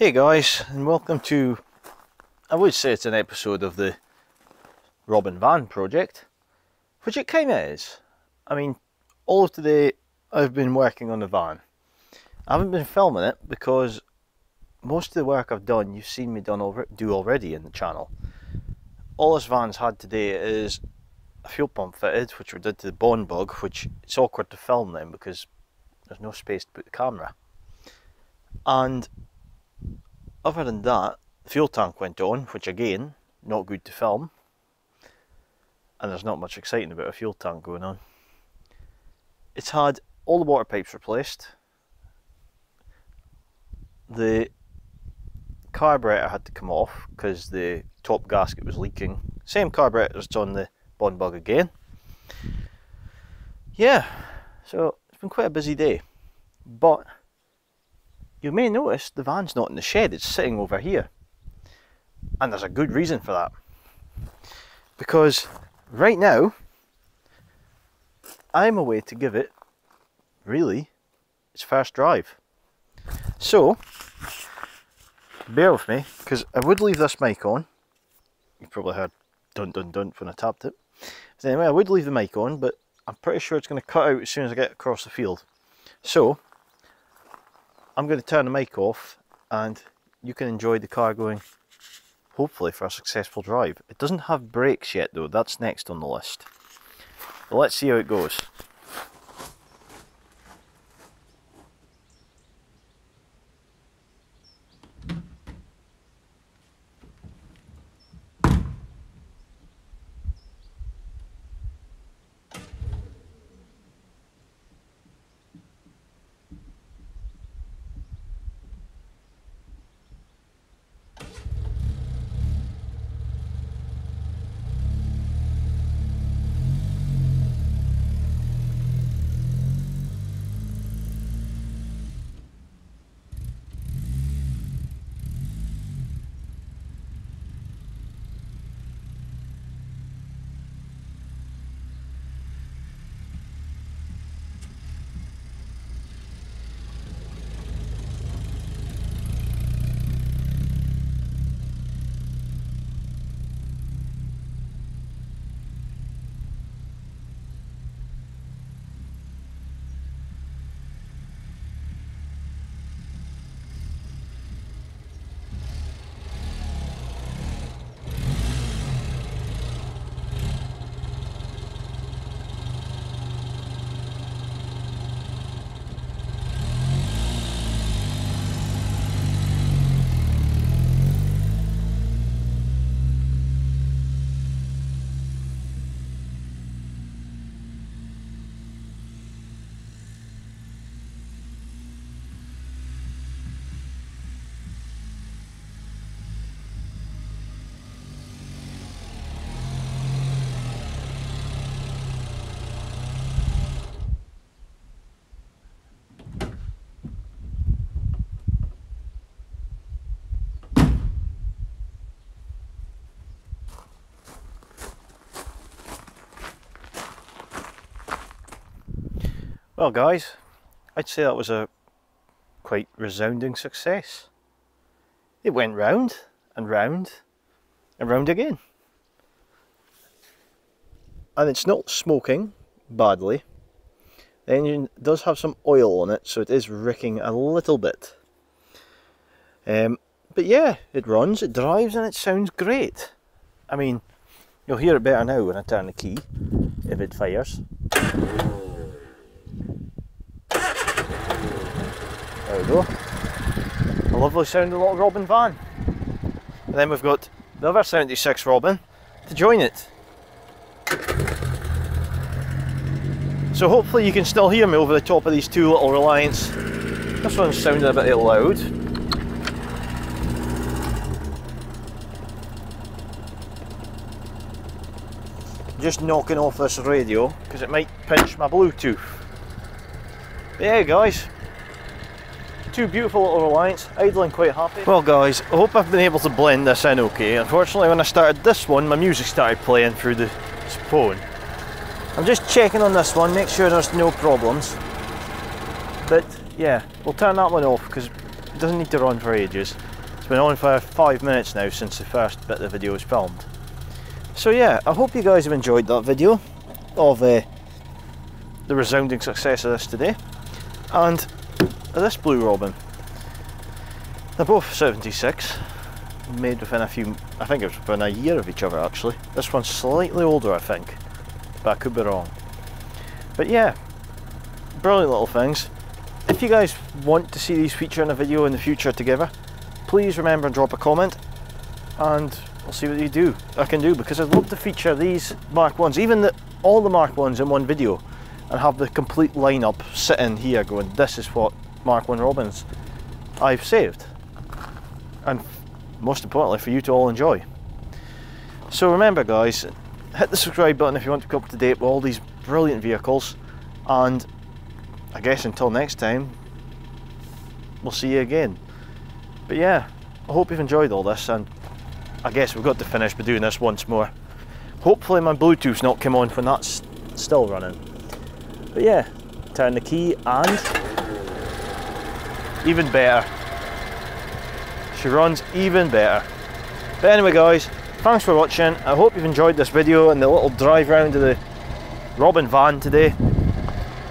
Hey guys, and welcome to, I would say it's an episode of the Robin van project, which it kind of is. I mean, all of today I've been working on the van. I haven't been filming it because most of the work I've done, you've seen me do already in the channel. All this van's had today is a fuel pump fitted, which we did to the Bug, which it's awkward to film then because there's no space to put the camera. And other than that, the fuel tank went on, which again, not good to film. And there's not much exciting about a fuel tank going on. It's had all the water pipes replaced. The carburetor had to come off because the top gasket was leaking. Same carburetor that's on the Bug again. Yeah, so it's been quite a busy day. But you may notice the van's not in the shed, it's sitting over here. And there's a good reason for that. Because right now, I'm away to give it, really, its first drive. So, bear with me, because I would leave this mic on. You probably heard dun dun dun when I tapped it. But anyway, I would leave the mic on, but I'm pretty sure it's going to cut out as soon as I get across the field. So, I'm going to turn the mic off and you can enjoy the car going, hopefully, for a successful drive. It doesn't have brakes yet though, that's next on the list. But let's see how it goes. Well guys, I'd say that was a quite resounding success. It went round and round and round again. And it's not smoking badly. The engine does have some oil on it, so it is ricking a little bit. But yeah, it runs, it drives, and it sounds great. I mean, you'll hear it better now when I turn the key, if it fires. There we go. A lovely sounding little Robin van. And then we've got the other 76 Robin to join it. So hopefully you can still hear me over the top of these two little Reliants. This one's sounding a bit loud. Just knocking off this radio because it might pinch my Bluetooth. But yeah guys, two beautiful little Reliants, idling quite happy. Well guys, I hope I've been able to blend this in okay. Unfortunately when I started this one, my music started playing through the phone. I'm just checking on this one, make sure there's no problems. But yeah, we'll turn that one off because it doesn't need to run for ages. been on for 5 minutes now since the first bit of the video was filmed. So yeah, I hope you guys have enjoyed that video of the resounding success of this today, and this Blue Robin. They're both 76, made within a few, I think it was within a year of each other actually. This one's slightly older I think, but I could be wrong. But yeah, brilliant little things. If you guys want to see these feature in a video in the future together, please remember and drop a comment, and I'll see what I can do, because I'd love to feature these Mark 1s, even all the Mark 1s in one video, and have the complete lineup sitting here going, this is what Mark 1 Robins I've saved, and most importantly for you to all enjoy. So remember guys, hit the subscribe button if you want to keep up to date with all these brilliant vehicles, and I guess until next time, we'll see you again. But yeah, I hope you've enjoyed all this, and I guess we've got to finish by doing this once more. Hopefully my Bluetooth's not come on when that's still running. But yeah, turn the key and even better. She runs even better. But anyway guys, thanks for watching. I hope you've enjoyed this video and the little drive round of the Robin van today.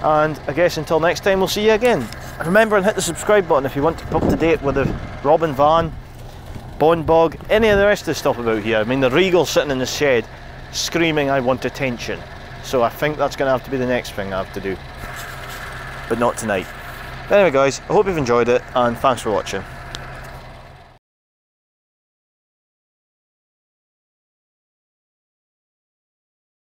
And I guess until next time, we'll see you again. Remember and hit the subscribe button if you want to keep up to date with the Robin van, Bond Bog, any of the rest of the stuff about here. I mean, the Regal sitting in the shed screaming I want attention. So I think that's going to have to be the next thing I have to do. But not tonight. But anyway guys, I hope you've enjoyed it, and thanks for watching.